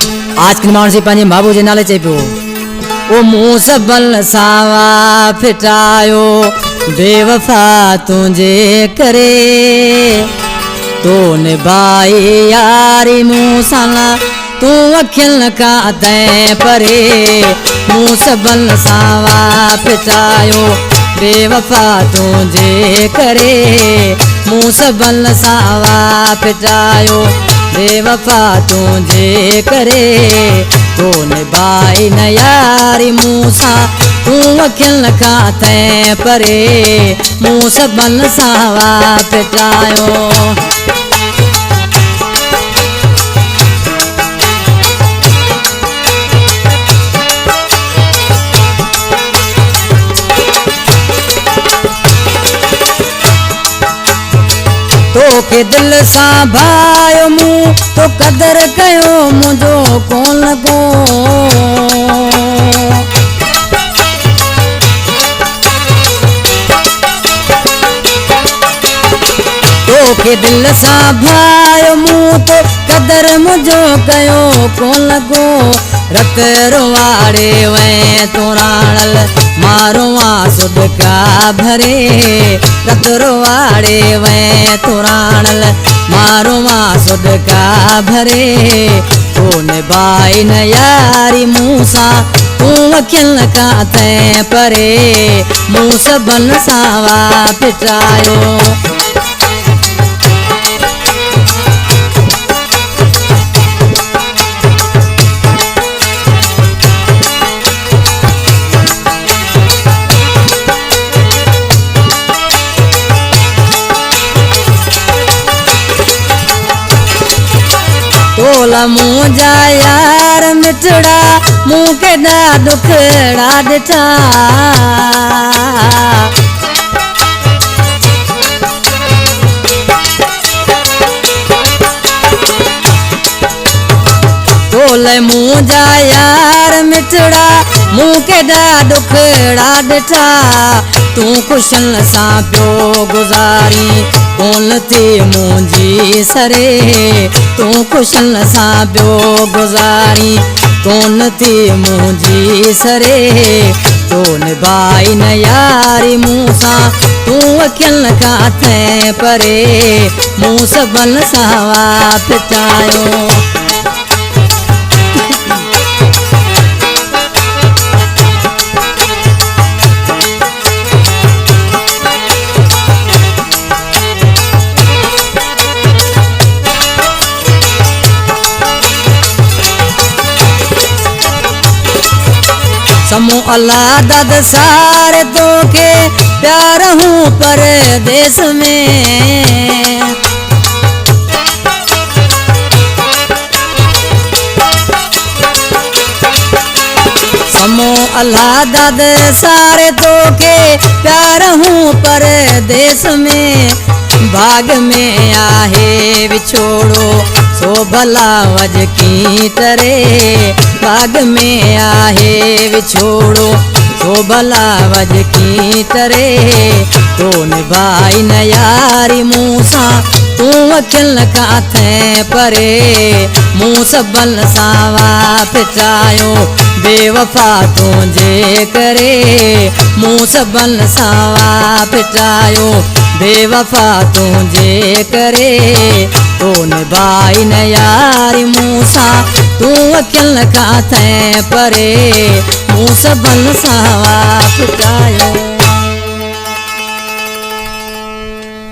आज के मानसी पानी बाबू जी नाले चेपियो ओ मुंह सबल सावा फिटायो बेवफा तुझे करे तो निभाई यारी मूसाला तू अखिल का तै परे मुंह सबल सावा फिटायो बेवफा तुझे करे मुंह सबल सावा फिटायो बेवफा तुझे करे तो निभाई न यारी मूसा तू अखिल का तै परे मुंह सबल सावा फिटायो तो के दिल सा भायो मुँह तो कदर कयो मुझो कौन को तो के दिल सा भायो मुँह तो कदर मुझो कयो कौन को रत रोवाड़े वे तोराणल मारो आसुद का भरे रत रोवाड़े वे तोराणल मारो आसुद का भरे तो निभाई न यारी मूसा तू अखिल का तै परे मुँह सबल सावा फिटायो तोला मुँह जा यार मिठड़ा मुँह के डा दुखड़ा दिठा तोले मुँह जा यार मिठड़ा मुँह के डा दुखड़ा दिठा तू खुशन सा पियो गुजारी कौन थी मुंहिंजी सरे तू खुशन सा पियो गुजारी कौन थी मुंहिंजी सरे तो निभाई न यारी मूसा तू अखिल का तै परे मुँह सबल सावा फिटायो समूह अल्लाह दद सारे तो के प्यार हूँ परदेश में समूह अल्लाह दद सारे तो के प्यार हूँ परदेश में भाग में आहे विछोड़ो सो भला वज की तरे भाग में आहे विछोड़ो सो भला वज की तरे तो निभाई न यारी मूसा तू अखिल का तै परे मुँह सबल सावा फिटायो बेवफा तुझे करे मुँह सबल सावा फिटायो बेवफा तुझे करे तो निभाई न यारी मूसा तू अखिल का तै परे मुँह सबल सावा फिटायो।